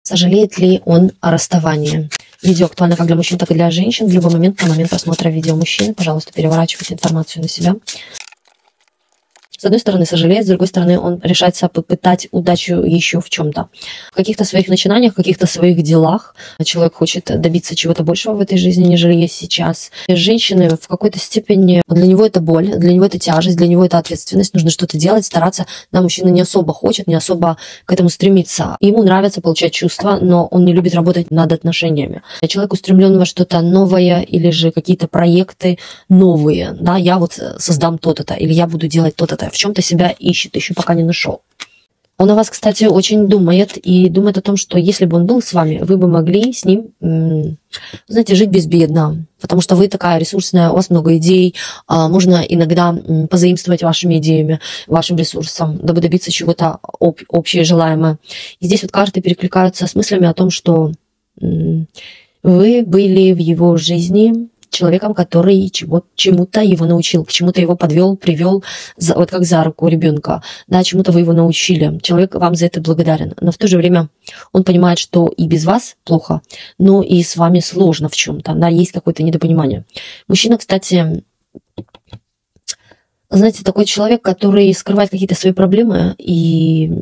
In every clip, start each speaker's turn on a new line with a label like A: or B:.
A: Сожалеет ли он о расставании? Видео актуально как для мужчин, так и для женщин. В любой момент, на момент просмотра видео мужчины, пожалуйста, переворачивайте информацию на себя. С одной стороны, сожалеет, с другой стороны, он решается попытать удачу еще в чем-то. В каких-то своих начинаниях, в каких-то своих делах человек хочет добиться чего-то большего в этой жизни, нежели есть сейчас. Женщины в какой-то степени, для него это боль, для него это тяжесть, для него это ответственность, нужно что-то делать, стараться. Да, мужчина не особо хочет, не особо к этому стремится. Ему нравится получать чувства, но он не любит работать над отношениями. Человек устремлен во что-то новое или же какие-то проекты новые. Да, я вот создам то-то, или я буду делать то-то. В чем-то себя ищет, еще пока не нашел. Он о вас, кстати, очень думает и думает о том, что если бы он был с вами, вы бы могли с ним, знаете, жить безбедно, потому что вы такая ресурсная, у вас много идей, можно иногда позаимствовать вашими идеями, вашим ресурсом, дабы добиться чего-то общее желаемое. И здесь вот карты перекликаются с мыслями о том, что вы были в его жизни человеком, который чему-то его научил, к чему-то его подвел, привел, вот как за руку ребенка, да, чему-то вы его научили. Человек вам за это благодарен. Но в то же время он понимает, что и без вас плохо, но и с вами сложно в чем-то, да, есть какое-то недопонимание. Мужчина, кстати, знаете, такой человек, который скрывает какие-то свои проблемы и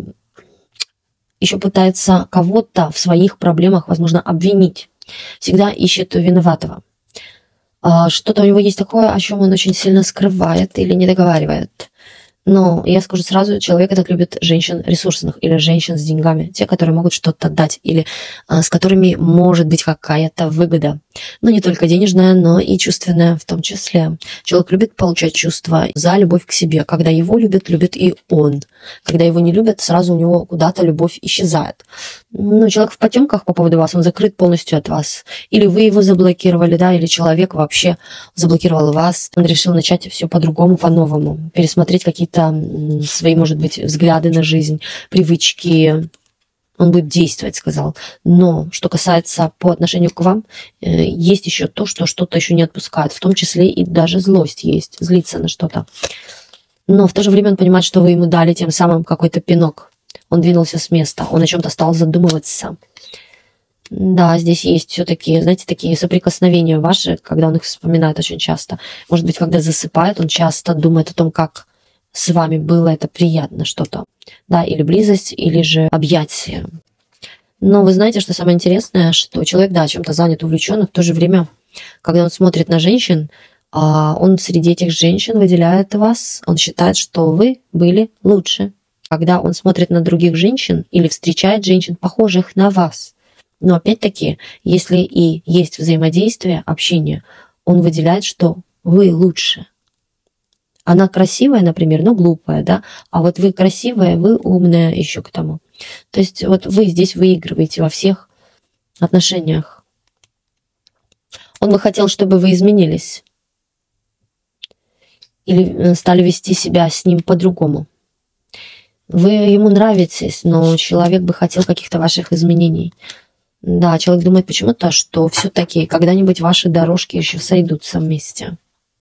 A: еще пытается кого-то в своих проблемах, возможно, обвинить. Всегда ищет виноватого. Что-то у него есть такое, о чем он очень сильно скрывает или не договаривает. Но я скажу сразу, человек этот любит женщин ресурсных или женщин с деньгами, те, которые могут что-то дать или с которыми может быть какая-то выгода. Но не только денежная, но и чувственная в том числе. Человек любит получать чувства за любовь к себе. Когда его любят, любит и он. Когда его не любят, сразу у него куда-то любовь исчезает. Но человек в потемках по поводу вас, он закрыт полностью от вас. Или вы его заблокировали, да, или человек вообще заблокировал вас. Он решил начать все по-другому, по-новому. Пересмотреть какие-то свои, может быть, взгляды на жизнь, привычки. Он будет действовать, сказал. Но что касается по отношению к вам, есть еще то, что что-то еще не отпускает. В том числе и даже злость есть, злиться на что-то. Но в то же время он понимает, что вы ему дали тем самым какой-то пинок. Он двинулся с места, он о чем-то стал задумываться. Да, здесь есть все-таки, знаете, такие соприкосновения ваши, когда он их вспоминает очень часто. Может быть, когда засыпает, он часто думает о том, как с вами было это приятно что-то. Да, или близость, или же объятие. Но вы знаете, что самое интересное, что человек, да, чем-то занят, увлечен, но в то же время, когда он смотрит на женщин, он среди этих женщин выделяет вас, он считает, что вы были лучше. Когда он смотрит на других женщин или встречает женщин, похожих на вас. Но опять-таки, если и есть взаимодействие, общение, он выделяет, что вы лучше. Она красивая, например, но глупая, да, а вот вы красивая, вы умная еще к тому. То есть вот вы здесь выигрываете во всех отношениях. Он бы хотел, чтобы вы изменились или стали вести себя с ним по-другому. Вы ему нравитесь, но человек бы хотел каких-то ваших изменений. Да, человек думает почему-то, что все-таки когда-нибудь ваши дорожки еще сойдутся вместе.